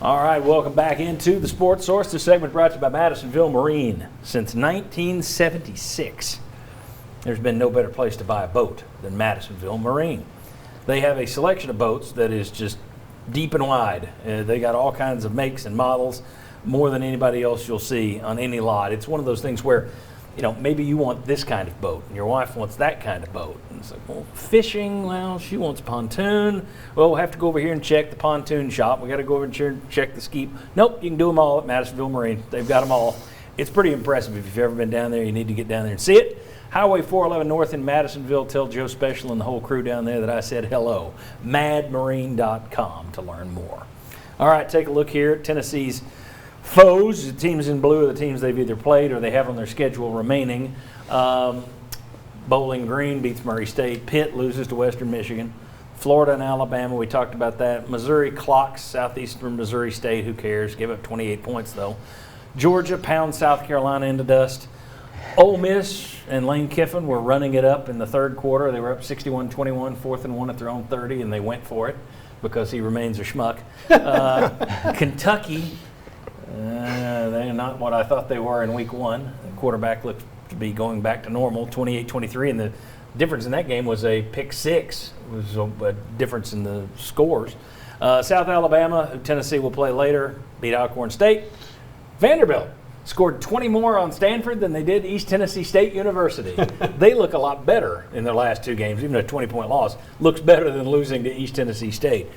All right, welcome back into the Sports Source. This segment brought to you by Madisonville Marine. Since 1976, there's been no better place to buy a boat than Madisonville Marine. They have a selection of boats that is just deep and wide. They got all kinds of makes and models, more than anybody else you'll see on any lot. It's one of those things where, maybe you want this kind of boat and your wife wants that kind of boat. And it's like, well, fishing, well, she wants pontoon. Well, we'll have to go over here and check the pontoon shop. We got to go over and check the ski. Nope, you can do them all at Madisonville Marine. They've got them all. It's pretty impressive. If you've ever been down there, you need to get down there and see it. Highway 411 North in Madisonville. Tell Joe Special and the whole crew down there that I said hello. madmarine.com to learn more. All right, take a look here at Tennessee's foes. The teams in blue are the teams they've either played or they have on their schedule remaining. Bowling Green beats Murray State. Pitt loses to Western Michigan. Florida and Alabama, we talked about that. Missouri clocks Southeastern Missouri State. Who cares? Give up 28 points, though. Georgia pounds South Carolina into dust. Ole Miss and Lane Kiffin were running it up in the third quarter. They were up 61-21, 4th and 1 at their own 30, and they went for it because he remains a schmuck. Kentucky, they're not what I thought they were in week one. The quarterback looked to be going back to normal, 28-23, and the difference in that game was a pick six. It was a difference in the scores. South Alabama, who Tennessee will play later, beat Alcorn State. Vanderbilt scored 20 more on Stanford than they did East Tennessee State University. They look a lot better in their last two games, even a 20-point loss. Looks better than losing to East Tennessee State.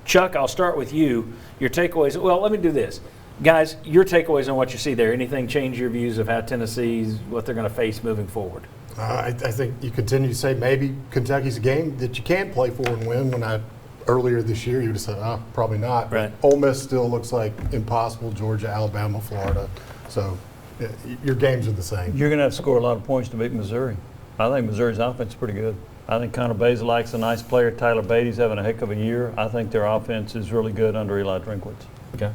Chuck, I'll start with you. Your takeaways. Well, let me do this. Guys, your takeaways on what you see there. Anything change your views of how Tennessee's, what they're going to face moving forward? I think you continue to say maybe Kentucky's a game that you can play for and win. When earlier this year you would have said, probably not. Right. Ole Miss still looks like impossible. Georgia, Alabama, Florida. So your games are the same. You're going to have to score a lot of points to beat Missouri. I think Missouri's offense is pretty good. I think Connor Bazelak's a nice player. Tyler Beatty's having a heck of a year. I think their offense is really good under Eli Drinkwitz. Okay.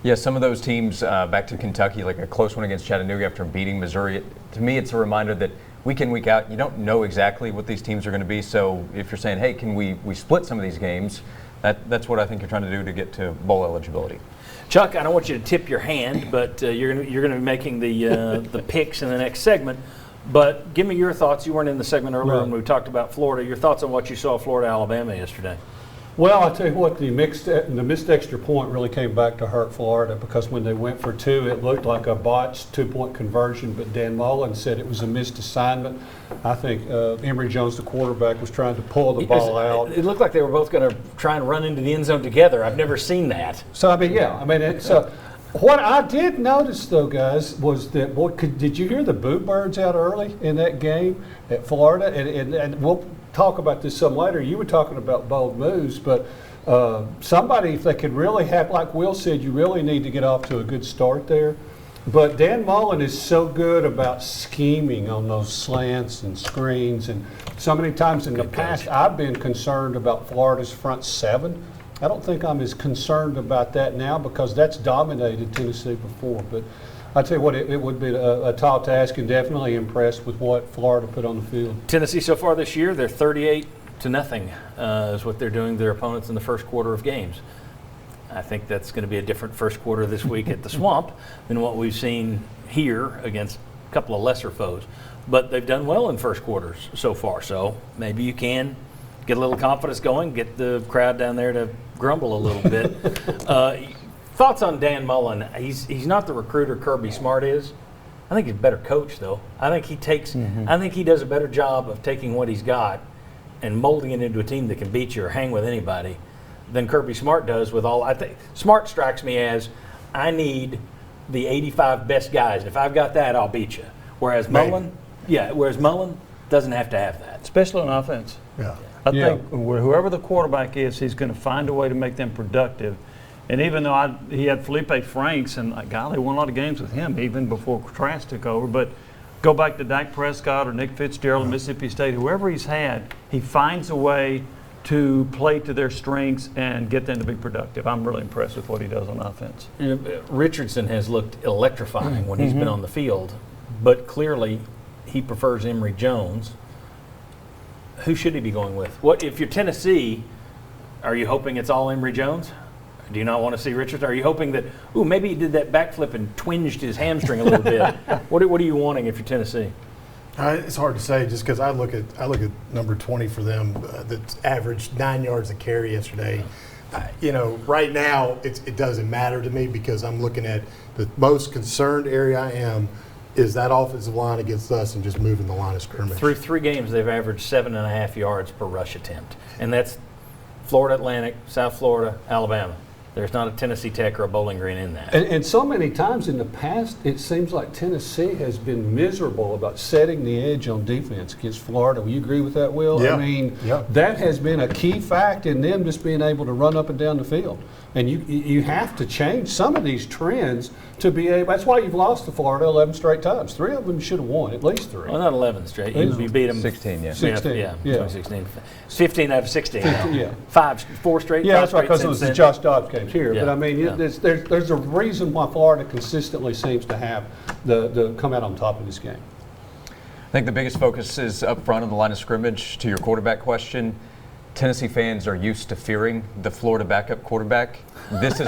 Yeah, some of those teams, back to Kentucky, like a close one against Chattanooga after beating Missouri, to me it's a reminder that week in, week out, you don't know exactly what these teams are going to be. So if you're saying, hey, can we split some of these games, that's what I think you're trying to do to get to bowl eligibility. Chuck, I don't want you to tip your hand, but you're going to be making the picks in the next segment. But give me your thoughts. You weren't in the segment earlier when we talked about Florida. Your thoughts on what you saw Florida, Alabama yesterday. Well, I'll tell you what, the missed extra point really came back to hurt Florida because when they went for two, it looked like a botched two-point conversion, but Dan Mullen said it was a missed assignment. I think Emory Jones, the quarterback, was trying to pull the ball out. It looked like they were both going to try and run into the end zone together. I've never seen that. So, what I did notice, though, guys, was that, did you hear the Boo Birds out early in that game at Florida? And we'll talk about this some later. You were talking about bold moves, but somebody, if they could really have, like Will said, you really need to get off to a good start there. But Dan Mullen is so good about scheming on those slants and screens. And so many times in the past, I've been concerned about Florida's front seven. I don't think I'm as concerned about that now because that's dominated Tennessee before. But I tell you what, it would be a tall task, and definitely impressed with what Florida put on the field. Tennessee so far this year, they're 38-0 is what they're doing to their opponents in the first quarter of games. I think that's going to be a different first quarter this week at the Swamp than what we've seen here against a couple of lesser foes. But they've done well in first quarters so far, so maybe you can get a little confidence going, get the crowd down there to grumble a little bit. Thoughts on Dan Mullen? He's not the recruiter Kirby Smart is. I think he's a better coach, though. I think he takes. I think he does a better job of taking what he's got and molding it into a team that can beat you or hang with anybody than Kirby Smart does with all. I think Smart strikes me as I need the 85 best guys. And if I've got that, I'll beat you. Whereas Mullen doesn't have to have that, especially on offense. Yeah. I think whoever the quarterback is, he's going to find a way to make them productive. And even though he had Felipe Franks, and golly, won a lot of games with him even before Trask took over. But go back to Dak Prescott or Nick Fitzgerald, Mississippi State, whoever he's had, he finds a way to play to their strengths and get them to be productive. I'm really impressed with what he does on offense. Richardson has looked electrifying when he's been on the field, but clearly he prefers Emory Jones. Who should he be going with? What if you're Tennessee? Are you hoping it's all Emory Jones? Do you not want to see Richardson? Are you hoping that, maybe he did that backflip and twinged his hamstring a little bit? What are you wanting if you're Tennessee? It's hard to say just because I look at number 20 for them that averaged 9 yards a carry yesterday. Right now it doesn't matter to me because I'm looking at the most concerned area I am is that offensive line against us and just moving the line of scrimmage. Through 3 games, they've averaged 7.5 yards per rush attempt, and that's Florida Atlantic, South Florida, Alabama. There's not a Tennessee Tech or a Bowling Green in that. And so many times in the past, it seems like Tennessee has been miserable about setting the edge on defense against Florida. Will you agree with that, Will? Yeah. I mean, Yeah. that has been a key fact in them just being able to run up and down the field. And you have to change some of these trends to be able. That's why you've lost to Florida 11 straight times. 3 of them should have won, at least 3. Well, not 11 straight. You beat them 16, yeah. 16, Yeah, yeah. 2016. 15 out of 16. 15, yeah. 4 straight. Yeah, five that's right, straight because it was since the then. Josh Dobbs games here. Yeah, But I mean, yeah. there's a reason why Florida consistently seems to have the come out on top in this game. I think the biggest focus is up front on the line of scrimmage. To your quarterback question, Tennessee fans are used to fearing the Florida backup quarterback. This is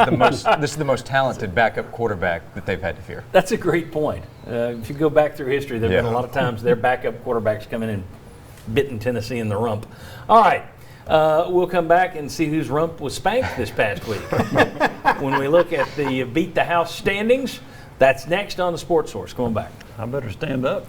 the most talented backup quarterback that they've had to fear. That's a great point. If you go back through history, there have been a Yeah. lot of times their backup quarterbacks come in and bitten Tennessee in the rump. All right. We'll come back and see whose rump was spanked this past week. When we look at the Beat the House standings, that's next on the Sports Source. Come on back. I better stand up.